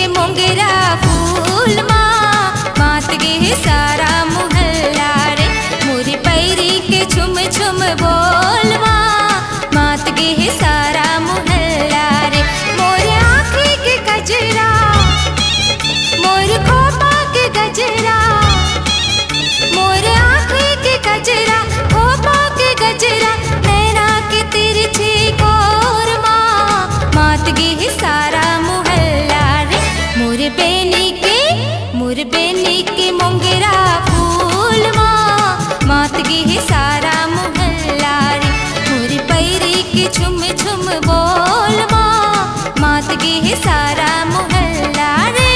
के मोंगरा फूल माँ मात गे सारा मोहल्ला रे। मोरी पैरी के छुम छुम बोल माँ मात गे सारा मोहल्ला रे। मोर आँखी के गजरा मोर खोपा के गजरा मोर आँखी के गजरा खोपा के गजरा नैना के तिरछी कोर माँ मात गे सारा मोहल्ला रे। मोर बेनी के मोंगरा फूल माँ मात गे सारा मोहल्ला रे। मोर पैरी के छुम छुम बोल माँ मात गे सारा मोहल्ला रे।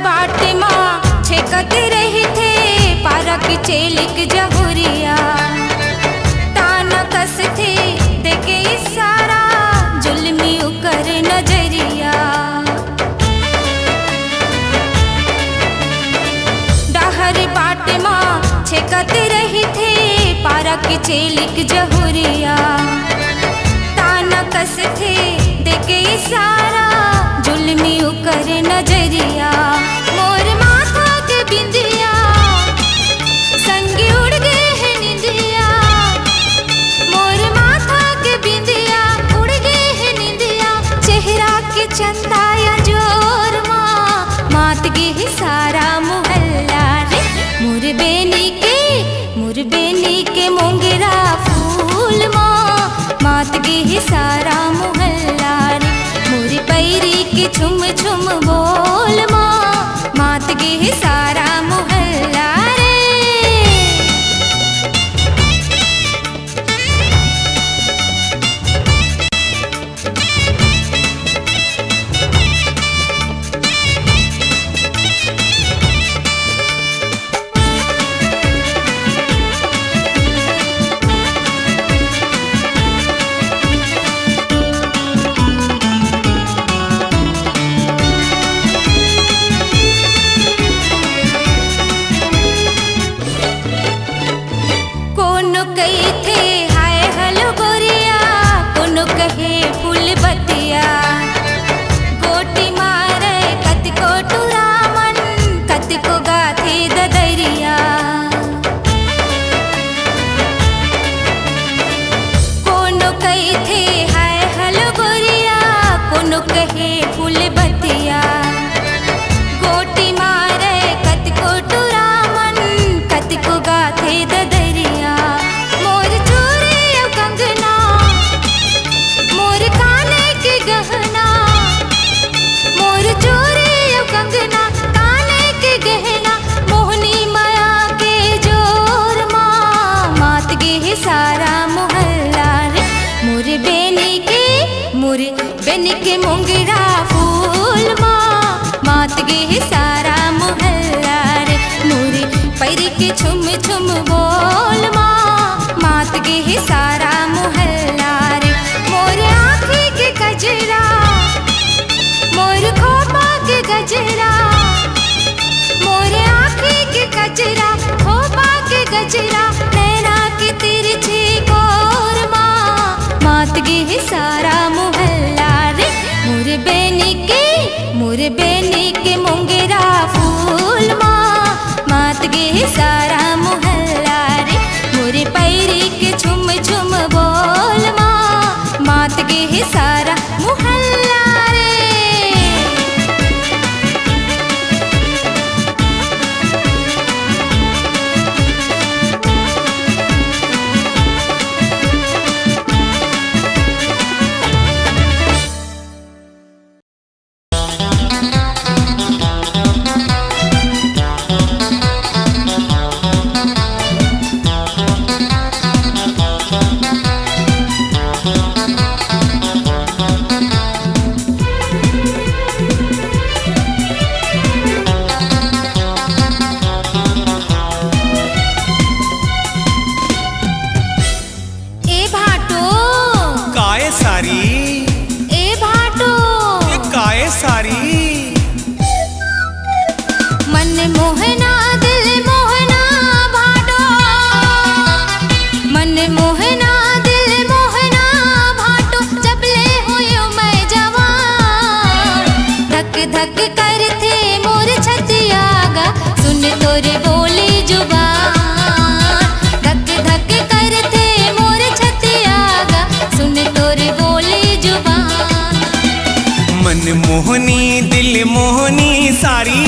बाटे माँ छेकते रही थे पारा की चेलिक जहुरिया। ताना कस थे देखे इशारा जुल्मी उकर नजरिया। डाहर बाटे माँ छेकते रही थे पारा की चेलिक जहुरिया। ताना कस थे देखे इशारा जुल्मी उकर नजरिया। मोर माथा के बिंदिया संगी उड़ गए है निंदिया। मोर माथा के बिंदिया उड़ गए है निंदिया। चेहरा के चंदाया जोर माँ मात गे सारा मोहल्ला रे। मोर बेनी के मोंगरा फूल माँ मात गे सारा मोहल्ला रे। मोर पैरी के छुम छुम बोल माँ मात गे सारा मोहल्ला रे। कई थे हाय हलो गोरिया कोनो कहे फूल बतिया। गोटी मारे कतिको टुरामन कतिको गाथे ददरिया। कोनो कई थे हाय हलो गोरिया कोनो कहे फूल बतिया। गोटी मारे कतिको टुरामन कतिको गाथे ददरिया। गहना मोर चोरी कंगना काने के गहना मोहनी माया के जोर माँ मात गे सारा मोहल्ला रे। मोर बेनी के मोंगरा फूल माँ मात गे सारा मोहल्ला रे। मोर पैरी के छुम छुम बोल माँ मात गे सारा मोहल्ला रे। मोर आँखी के गजरा मोर खोपा के गजरा मोर आँखी के गजरा खोपा के गजरा नैना की तिरछी कोर माँ मात गे सारा मोहल्ला रे। मोर बेनी के मोंगरा फूल माँ मात गे सारा मोहल्ला रे। मोर पैरी के छुम छुम बोल माँ मात गे सारा मोहल्ला रे। सारी। मन मोहना दिल मोहना भाटो, मन मोहना दिल मोहना भाटो, जब ले हुई मैं जवान। धक धक करते मोर छतियागा, सुन तोरे बोली जुबान। धक धक करते मोर छतियागा, सुन तोरे बोली जुबान। मन मोहनी दिल मोहनी सारी,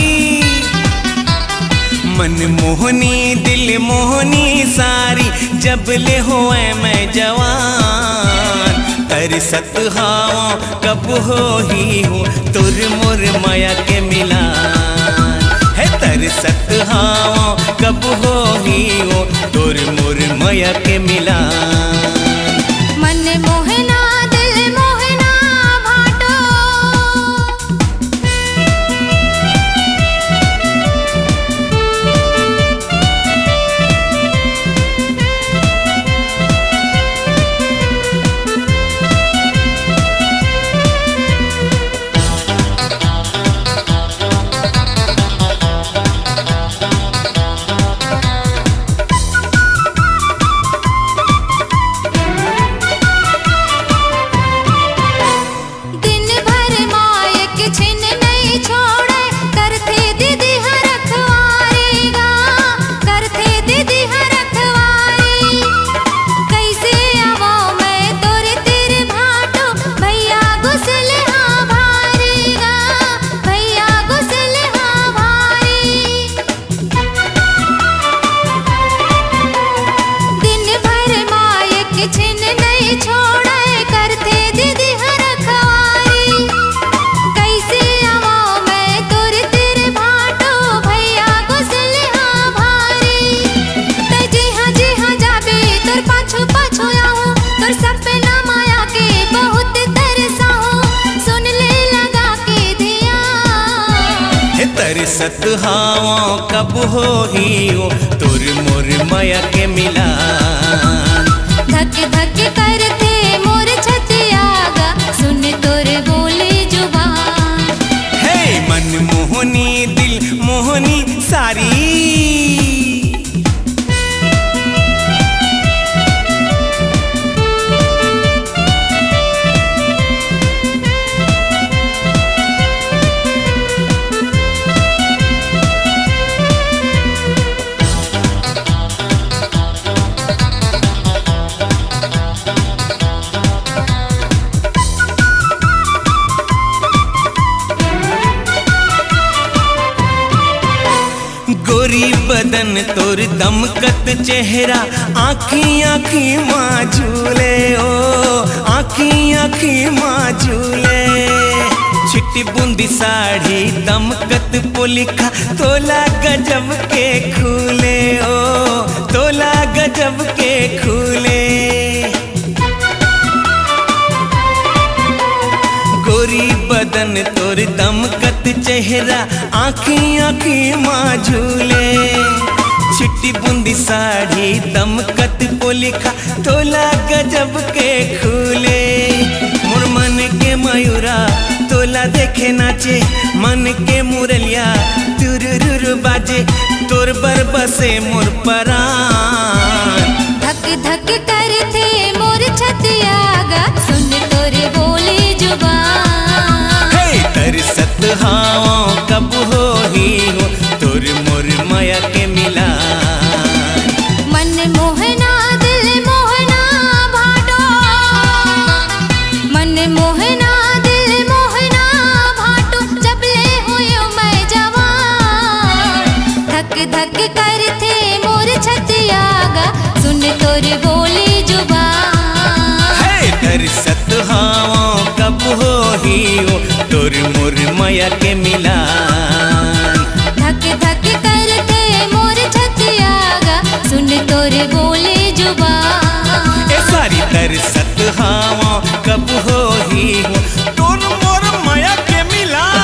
मन मोहनी दिल मोहनी सारी, जब ले होए मैं जवान। तरसत हाँ कब हो ही हो तुर मोर माया के मिलान। है तरसत हाँ कब हो ही हो तुर मोर माया के मिलान। मन मोहना दिल मोहना भाटो, दिन भर मायक छिन नहीं छोड़े, करते दीदी हर रखवारी गा, करते दीदी हर रखवारी। कैसे आवा मैं तोरे तेरे भाटो, भैया गुसल हाँ भारी गा, भैया गुसल हाँ भारी। दिन भर मायक छिन नहीं छोड़े, करते दीदी हर रखवारी। कैसे आवा मैं तोरे तेरे भाटो, भैया गुसल हाँ भारी। तै जी हाँ जाबे तोर पाछू पाछू आऊं, तोर सपना माया के बहुत तरसाऊं, सुन ले लगा के ध्यान। हे तरसत हाँ कब हो ही हो तुर मोर माया के मिलान। धक धक करते मोर छतियागा, सुन तोर बोले जुबान। हे मन मोहनी दिल मोहनी सारी, गोरी बदन तोर दमकत चेहरा, आँखी आँखी माँ झूले ओ, आँखी आँखी माँ झूले। छिट्टी बूंदी साड़ी दमकत पुलिखा, तोला गजब के खूले ओ, तोला गजब के खूले। गोरी बदन तोर दमकत चेहरा, आँखी आँखी माँ झूले। छिट्टी बूंदी साड़ी दमकत पुलिखा, तोला गजब के खूले। मोर मन के मयूरा तोला देखे नाचे, मन के मुरलिया तुरुरुरु बाजे, तोर बर बसे मोर परान। धक धक करते मोर छतियागा, सुन तोरे बोली जुबान। हे तरसत हाँ कब हो ही हो तुर मोर माया के मिलान। मन मोहना दिल मोहना भाटो, मन मोहना दिल मोहना भाटो, जब ले हुई मैं जवान। धक धक करते मोर छतियागा, सुन तोरे बोली जुबान। हे तरसत हाँ कब हो ही हो तुर मोर माया के मिलान। धक धक करते मोर छतियागा, सुन तोरे बोली जुबान। ए सारी तरसत हाँ कब हो ही हो तुर मोर माया के मिलान।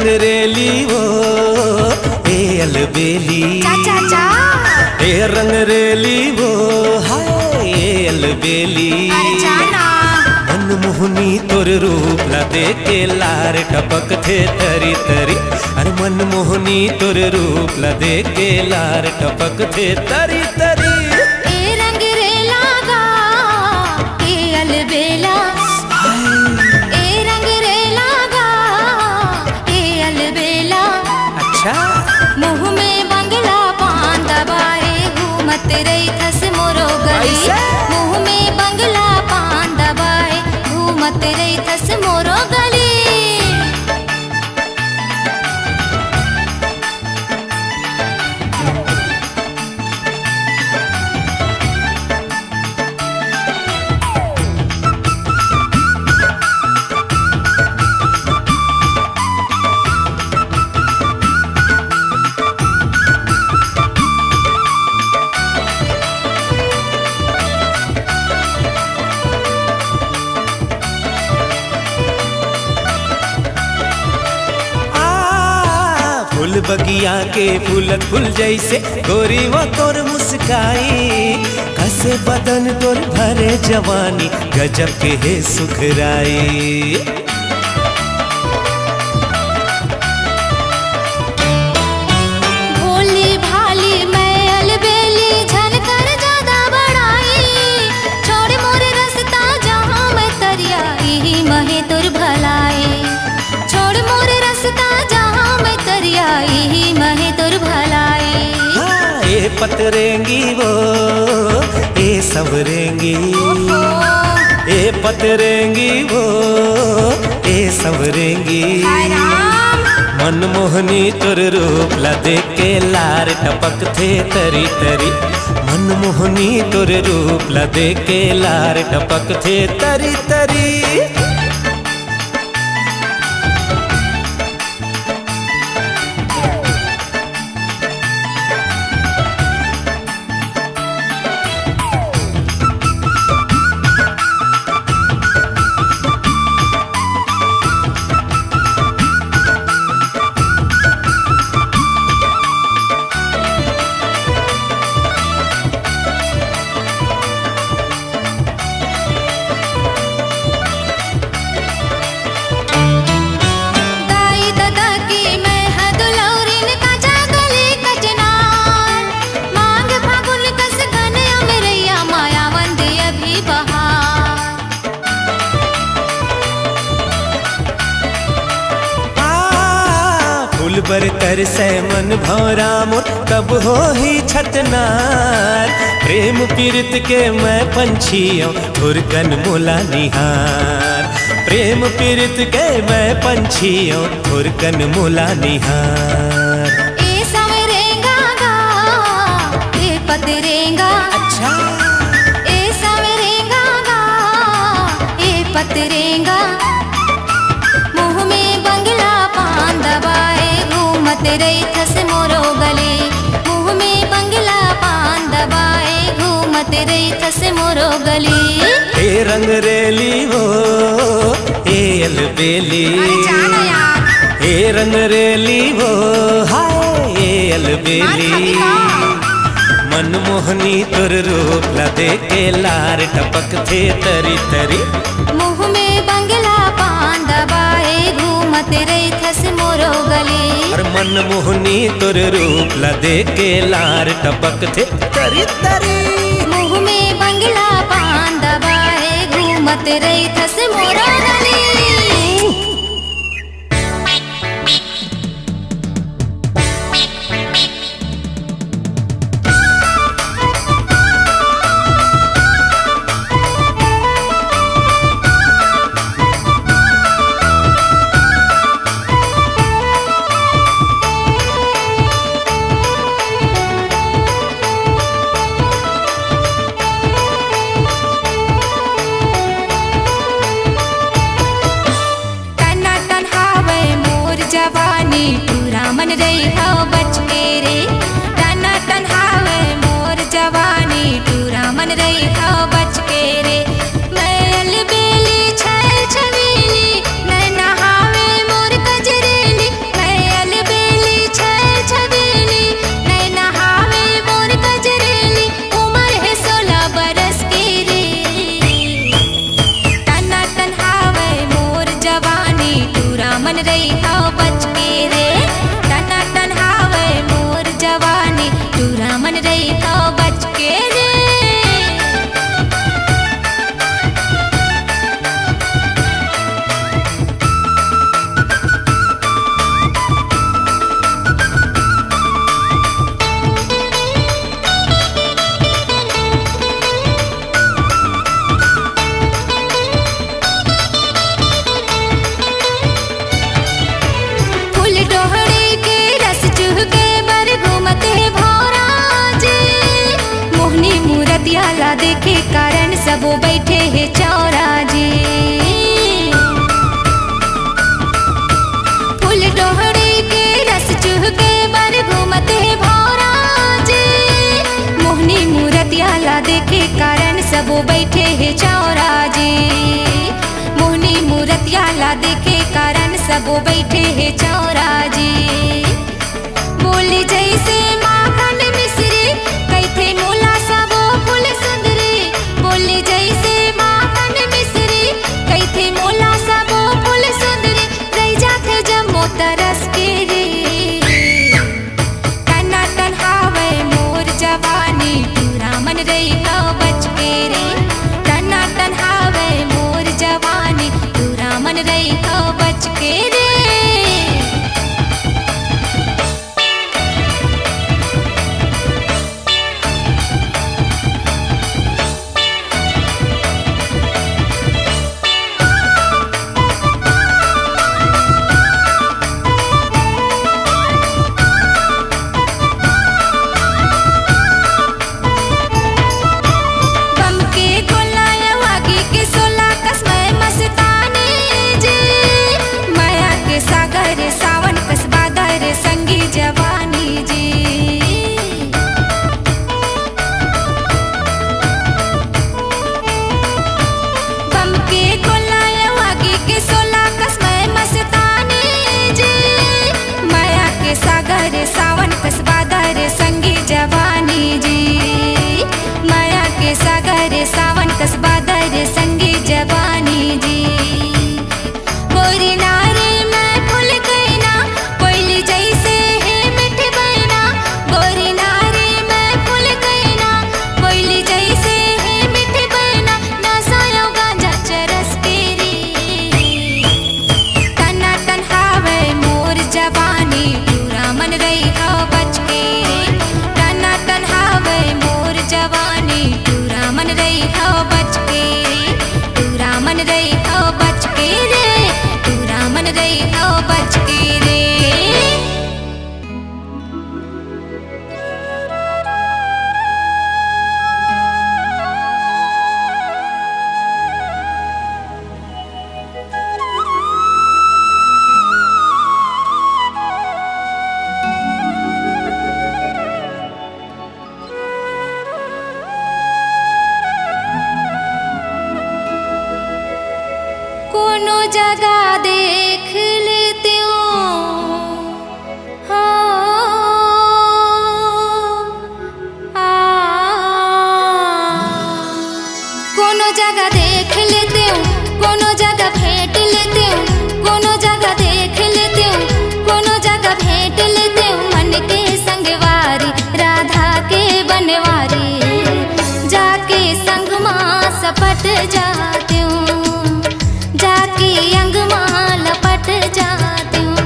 रंग रेली वो ए अलबेली, चा चा चा। ए रंग रेली वो हाय ए अलबेली। अरे जाना मनमोहनी तोर रूप ला देखे लार टपक थे तरी तरी। अरे मनमोहनी तोर रूप ला देखे लार टपक थे तरी तरी। ए रंग रेला गा ए अलबेला, ए रंग रेला गा ए अलबेला। अच्छा मुँह में बंगला पान दबाए घूमत रही थस मोरो गली। ऐसे? मुँह में बंगला पान दबाए घूमत रही थस मोरो गली। फूल बगिया के फूलत फूल जैसे गोरी व तोर मुस्काई। कसे बदन तोर भरे जवानी गजब के है सुखराई। भोली भाली मैं अलबेली झनकर ज्यादा बड़ाई। छोड़ मोर रास्ता जहाँ मैं तरिया यही महे तुर भलाई। छोड़ मोर रास्ता जहाँ मैं तरिया यही महे तुर भलाई। हाँ, ए पतरेंगी वो ए सवरेंगी। ए पतरेंगी वो ए सवरेंगी। हाय राम मनमोहनी तुर रूप ला देख के लार टपक थे तरी तरी। मनमोहनी तुर रूप ला देख के लार टपक थे तरी तरी। दाई दादा की मैं हदुलौरिन का जागली कचनार। मांग फागुन कस घन अमरैया माया वंदे अभी बहार। फूल बर तर से मन भौरा मोर कब हो ही छतनार। प्रेम पीरत के मैं पंछियों थुरकन मोला निहार। प्रेम पीरत के मैं पंछियों थुरकन मोला निहार। ए सवरेंगा गा ए पतरेंगा। अच्छा ए सवरेंगा गा ए पतरेंगा। मुँह में बंगला पान दबाए घूमत रही थस मोरो गले। मुँह में बंगला पान दबाए घूमत रही थस मोरो गली। ए रंग रेली वो ए अलबेली। अरे जाना यार ए रंग रेली वो हाय ए अलबेली। मार खाली का। मनमोहनी तुर रूप ला देखे लार टपक थे तरी तरी। मुँह में बंगला पान दबाए घूमत रही थस मोरो गले। और मनमोहनी तुर रूप ला देखे लार टपक थे तरी तरी। मुँह में बंगला पान दबाए घूमत रही थस मोरो गली। मन रही हाव बच के रे। टना टन हावे मोर जवानी टूरा मन रही हाव बच के रे। मैं अलबेली छैल छबीली नैना हावे मोर कजरेली। मूर्तिया ला देखे कारण सबो बैठे है चौरा जी। फूल डोहड़ी के रस चूह के बर घूमते भौरा जी। मोहनी मूर्तिया ला देखे कारण सबो बैठे है चौरा जी। मोहनी मूर्तिया ला देखे कारण सबो बैठे है चौरा जी। बोली जैसे माखन मिश्री कैथे मोला सबो फूल सुंदरी। बोली जैसे माखन मिश्री कैथे मोला सबो फूल सुंदरी। रह जाथे जम्मो तरस के रे टना टन हावे मोर जवानी पूरा मन रही हो बच के रे। टना टन हावे मोर जवानी पूरा मन रही हो बच के रे। सावन कसबा दर संगी जवानी जी। बम के गोलाया वागी के सोला कसमय मस्तानी जी। माया के सागर सावन कसबा दर संगी जवानी जी। माया के सागर सावन कसबा दर संगी जवानी जी। गोरी नारी मैं फूल गईना कोयली जैसे है मिठी बहना। गोरी नारी मैं फूल गईना कोयली जैसे है मिठी बहना। नसायो गांजा चरस के रे टना टन हावे मोर जवानी पूरा मन रही हो बच के रे। टना टन हावे मोर जवानी पूरा मन रही हो बच के रे। पूरा मन रही हो बच के रे। पूरा मन रही हो बच के रे। कोनो जगह देख लेते हो कोनो जगह देख लेते हो। कोनो जगह भेंट लेते हो। कोनो जगह देख लेते हो। कोनो जगह भेंट लेते हो। मन के संगवारी राधा के बनवारी जाके संग माँ सपट जाते हो। जाके अंग माँ लपट जाती हूँ।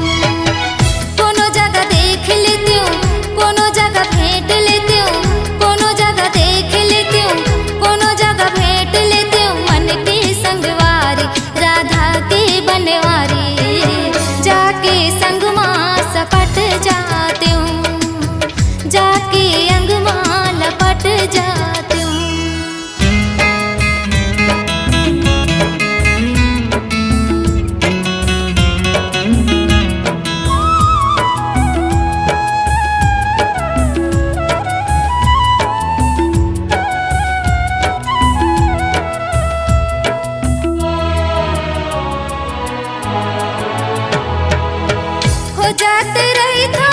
कोनो जगह देख लेती हूँ। कोनो जगह भेंट लेती हूँ। कोनो जगह देख लेती हूँ। कोनो जगह भेंट लेती हूँ। मन के संगवारी राधा के बनवारी जाके संग माँ सपट जाती हूँ। जाके अंग माँ लपट जाती हूँ। जाते रही था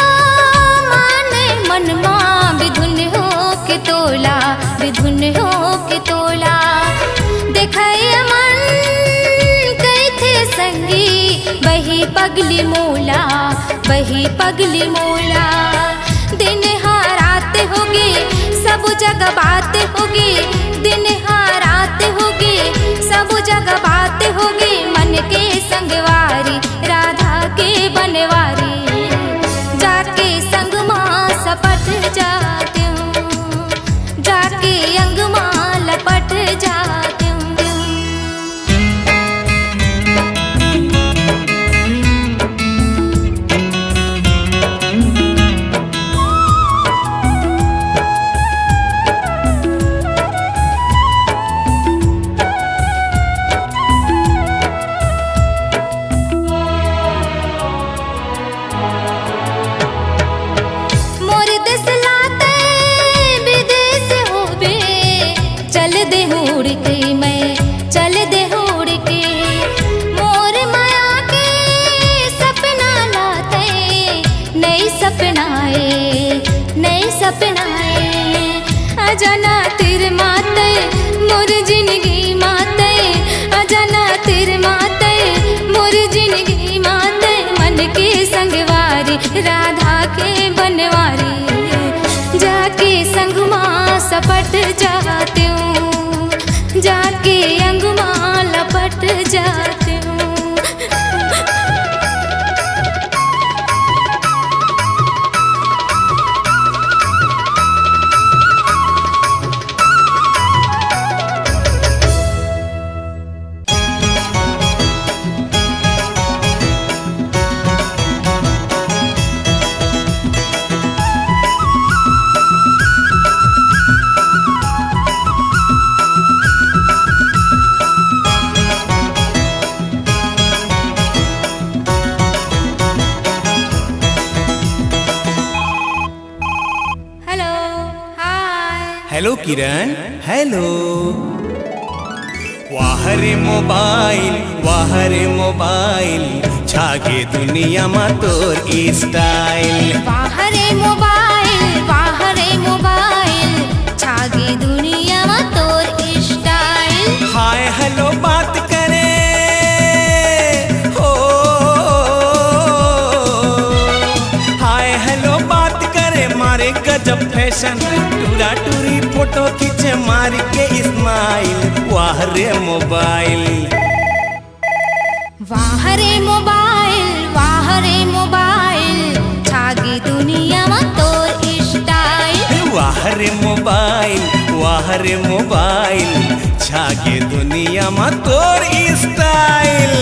माने मन माँ विधुन हो के तोला। विधुन हो के तोला देखैया मन कई थे संगी बही पगली मोला। बही पगली मोला दिन हाराते होगी सब जगह बातें होगी। दिन हाराते होगी सब जगह बातें होगी। मन के संगवारी राधा के बनवारी जाके संग माँ सपट जाती हूँ। जाके अंग माँ लपट जाती हूँ। तिर माते मोर जिंदगी माते अजाना तिर माते मोर जिंदगी माते मन के संगवारी राधा के बनवारी जाके संग माँ सपट जाती हूँ जाके अंग माँ लपट जाती हूँ। हेलो हाय हेलो किरण, हेलो। वाह रे मोबाइल छागे दुनिया मा तोर स्टाइल। वाह रे मोबाइल छागे दुनिया में तोर स्टाइल। हाय हेलो बात करे हो, हाय हेलो बात करे मारे गजब फैशन टूरा टूरी फोटो खींचे मार के स्माइल। वाह रे मोबाइल छागे दुनिया में तोर स्टाइल। वाह रे मोबाइल छागे दुनिया में तोर स्टाइल।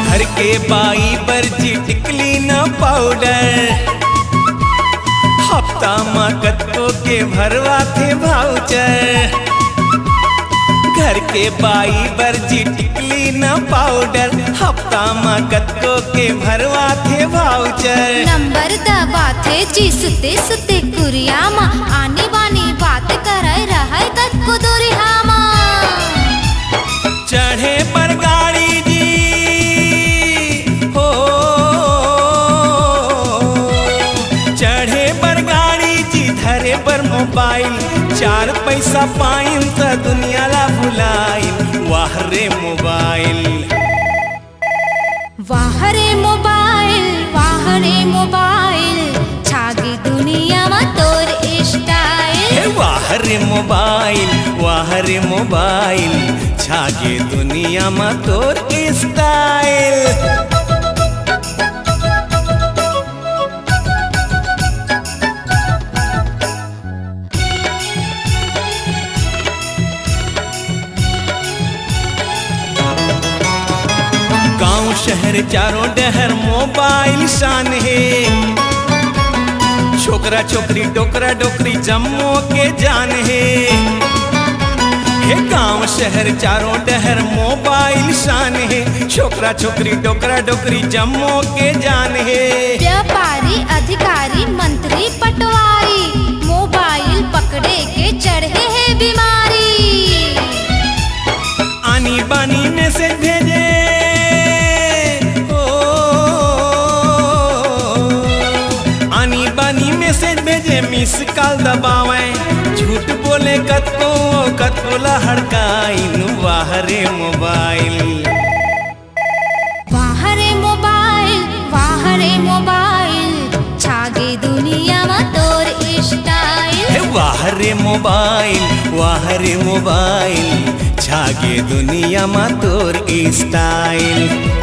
घर के बाई बर्जी टिकली न पाउडर हफ्ता माँ कतको के भरवा थे भाउचर। घर के बाई बर्जी टिकली न पाउडर हफ्ता माँ कतको के भरवा थे भाउचर। नंबर दबा थे जी सुते सुते कुरिया माँ आनी बानी बात करे रहे कत को दुरिया माँ। चढ़े पर गाड़ी जी हो, चढ़े पर गाड़ी जी धरे पर मोबाइल चार पैसा पाइन त दुनिया ला भुलाइन। वाह रे मोबाइल छागे दुनिया में तोर स्टाइल। वाह रे मोबाइल छागे दुनिया में तोर स्टाइल। गांव शहर चारों डहर मोबाइल शान है। छोकरा छोकरी डोकरा डोकरी जम्मो के जान है। हे गांव शहर चारों डहर मोबाइल शान है। छोकरा छोकरी डोकरा डोकरी जम्मो के जान है। व्यापारी अधिकारी मंत्री पटवारी मोबाइल पकड़े के चढ़े है बीमारी। आनी बानी मैसेज भेजे आनी बानी मैसेज भेजे मिस कॉल दबावे झूठ बोले कतको ला हड़काइन। वाह रे मोबाइल छागे दुनिया में तोर स्टाइल। वाह रे मोबाइल छागे दुनिया में तोर स्टाइल।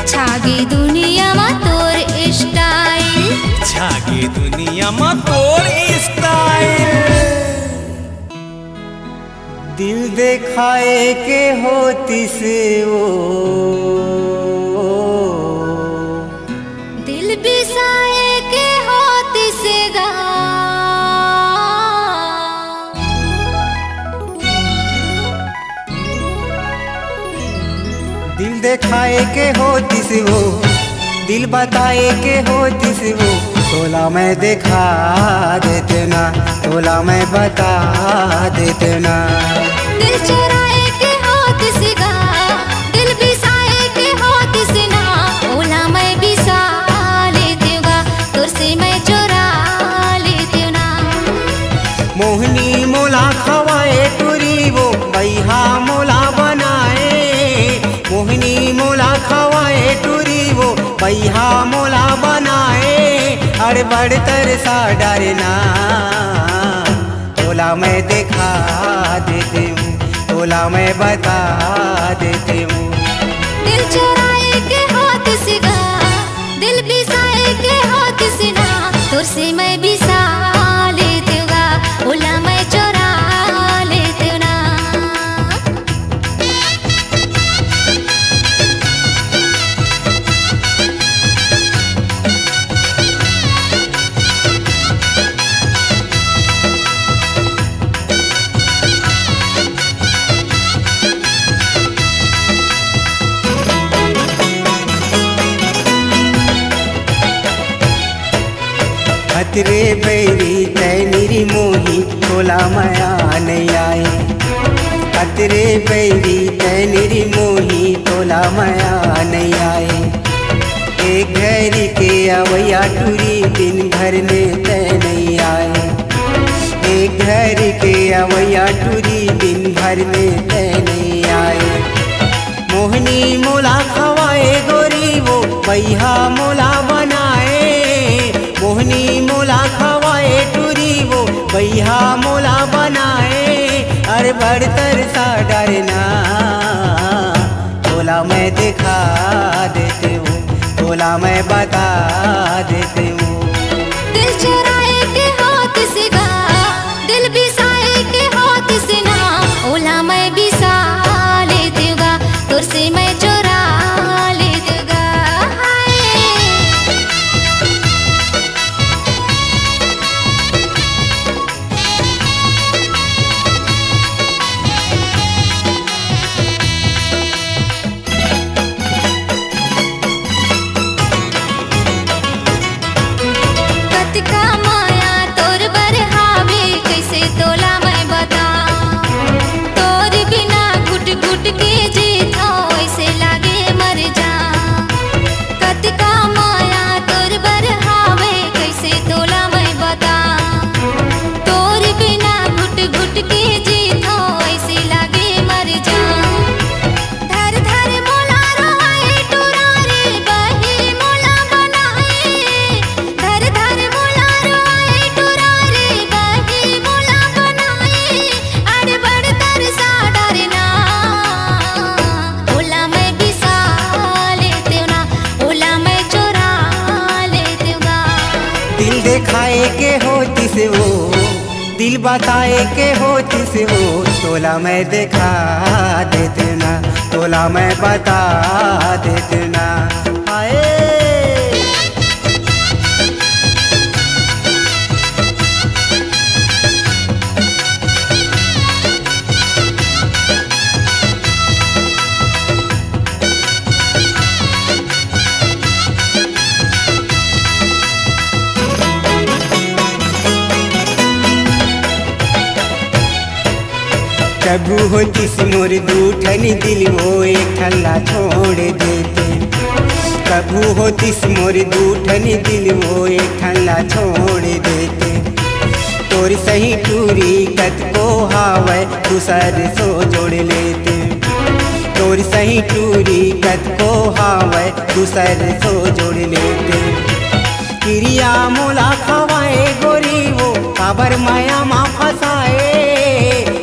छागे दुनिया में तोर स्टाइल। छागे दुनिया में तोर स्टाइल। दिल देखाए के होती से वो दिल बिसाए के होती से गा। दिल देखाए के होती से वो दिल बताए के होती से वो तोला मैं दिखा देते ना, तोला मैं बता देते ना। दिल चुराए के होत सिगा, दिल बिसाए के होत सिना, ओला मैं बिसा लेती हूँ, तुरसे मैं चुरा लेती हूँ ना। मोहनी मोला खवाए टूरी वो बैहा मोला बनाए, मोहनी मोला खवाए टूरी वो बैहा मोला बनाए। अरे बड़ तरसा डरना, तोला मैं दिखा देती हूँ, तोला मैं बता देती हूँ। दिल चुराए के होत सिगा, दिल बिसाए के होत सिना, तुरसे मैं बिसा लेती हूँ, ओला मैं चुरा लेती हूँ ना। खतरे बैरी तैनिरी मोही तोला माया नहीं आए, खतरे बैरी तैनिरी मोही तोला माया नहीं आए। एक घर के अवैया टूरी दिन भर में तय नहीं आए, एक घर के अवैया टूरी दिन भर में तय नहीं आए। मोहनी मोला खवाए गोरी वो बैहा मोला बनाए, मोहनी मोला खवाए टूरी वो बैहा मोला बनाए। अरे बड़ तरसा डरना, तोला मैं दिखा देती हूँ, तोला मैं बता देती हूँ। दिल चुराए के होत सिगा, दिल बिसाए के होत सिना, ओला मैं बिसा लेती हूँ, तुरसे मैं चुरा लेती हूँ। कतिका माया तोर बरहावे, कैसे तोला मैं बता, तोर बिना घुट घुट के जीता ऐसे लागे मर जा। कतिका माया तोर बरहावे, कैसे तोला मैं बता, तोर बिना घुट घुट के जीता ऐसे लागे मर जा। धर धर मोला रोए टुरारे बही मोला बनाए, धर धर मोला रोए टुरारे बही मोला बनाए। अड़ बड़ तरसा डरना, ओला मैं बिसा लेती हूँ ना, ओला मैं चुरा लेती हूँ ना। दिल दिखाए के होती से वो, दिल बताए के होती से वो, तोला मैं दिखा देते ना, तोला मैं बता देते ना। आए कबू होतिस मोर दूठनी दिल वो एक ठल्ला छोड़ देते, कबू होतिस मोर दूठनी दिल वो एक ठल्ला छोड़ देते। तोर सही टूरी कत को हावे दूसर सो जोड़ लेते, तोर सही टूरी कत को हावे दूसर सो जोड़ लेते। क्रिया मोला खवाए गोरी वो काबर माया माँ फसाए,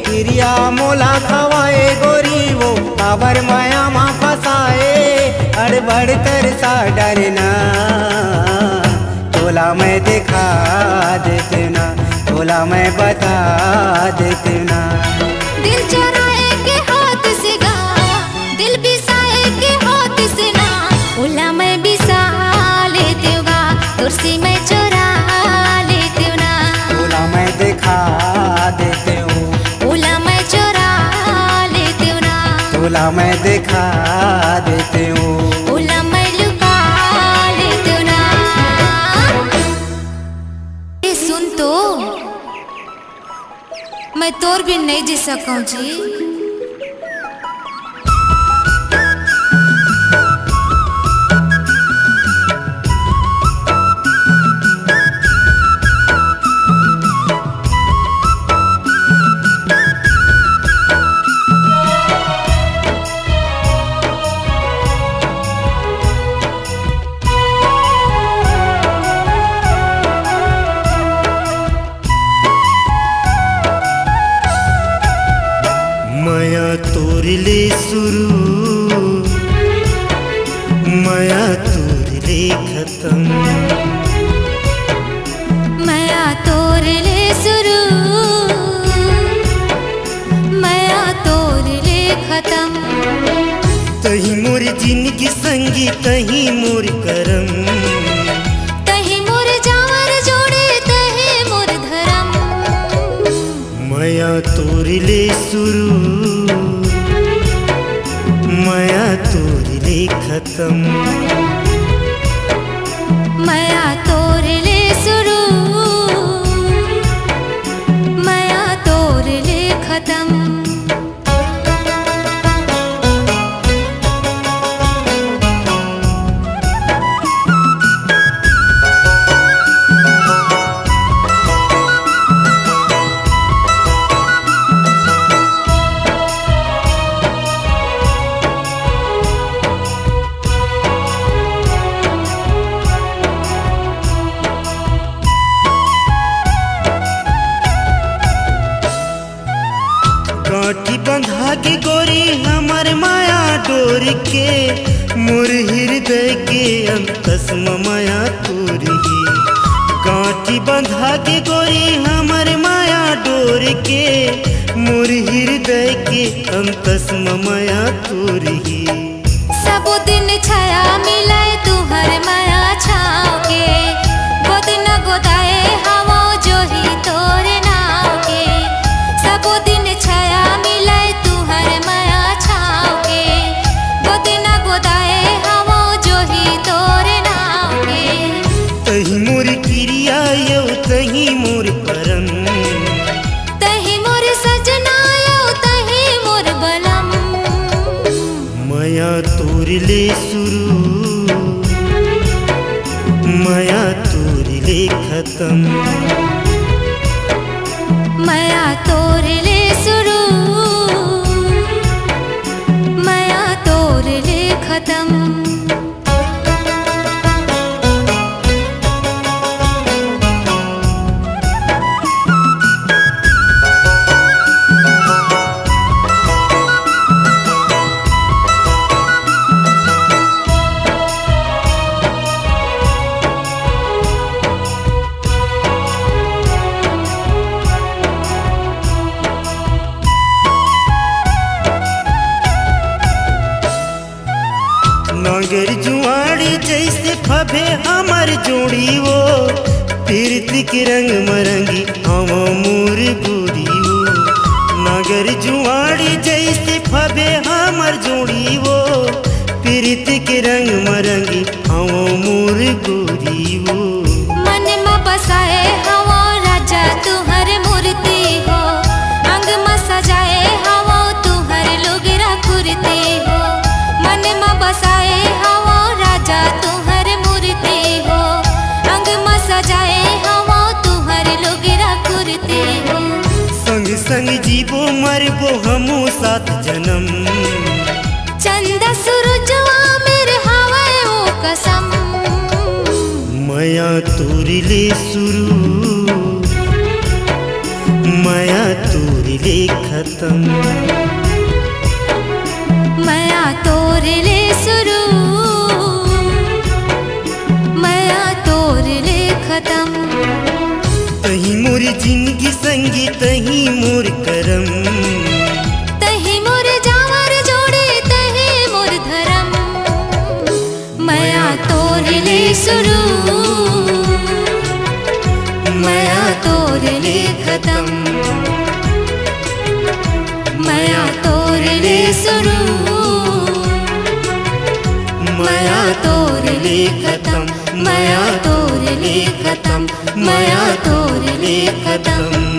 क्रिया मोला खवाए गोरी वो काबर माया माँ फसाए। अड़ बड़ तरसा डरना, तोला मैं दिखा देते ना, तोला मैं बता देते ना। दिल चुराए के होत सिगा, दिल बिसाए के होत सिना, ओला मैं बिसा लेती हूँ, तुरसे मैं चुरा लेती हूँ ना। तोला मैं दिखा देती हूँ, ओला मैं चुरा लेती हूँ ना, तोला मैं दिखा देती हूँ। ओला मैं लुका लेती हूँ ना। मैं तोर भी नहीं जी सकूं जी। माया तोरले शुरू, माया तोरले खत्म, माया तोर ले शुरू, माया तोर ले खत्म। तही मोर जिंदगी संगी तही मोर करम, तही मोर जावर जोड़े तही मोर धर्म। माया तोरले शुरू, माया तोरले खत्म, माया तोर ले शुरू, माया तोर ले खत्म। काटी बंधा के गोरी हमर माया डोर के, मोर हृदय के अंतस माया तोरी। काटी बंधा के गोरी हमर माया डोर के, मोर हृदय के अंतस माया तोरी। सबो दिन छाया मिले तुहर माया छाव के, गोद न गोदाए हवा जो ही तोरे नाव के। सबो दिन छाया मिले तुहर माया छाव के, गोद न गोदाए हवा जो ही तोरे नाव के। तही मोर क्रिया यौ तही मोर परम, तही मोर सजना यौ तही मोर बलम। माया तोरले शुरू, माया तोरले खत्म, माया तोर ले शुरू, माया तोर ले खत्म। नागर जुआड़ी जैसे फबे हमर जोड़ी वो, पीरती के रंग मरंगी हवा मोर गोरी वो। नागर जुआड़ी जैसे फबे हमर जोड़ी वो, पीरती के रंग मरंगी हवा मोर गोरी वो। मन में बसाए हवा राजा तुहर मूर्ति हो, अंग में सजाए हवा तुहर लोगरा कुर्ती हो। मन में बसाए हवा राजा तुहर मूर्ति हो, अंग में सजाए हवा तुहर लोगरा कुर्ती हो। संग संग जीवो मरबो हमू सात जन्म, चंदा सूरजवा मेरे हवाए ओ कसम। माया तोरले शुरू, माया तोरले खत्म, माया तोर ले शुरू, माया तोर ले खत्म। तही मोर जिंदगी संगी तही मोर करम, तही मोर जावर जोड़े तही मोर धर्म। माया तोर ले शुरू, माया तोर ले खत्म, माया तोर ले शुरू, माया तोर ले खत्म, माया तोर ले खत्म, माया तोर ले खत्म।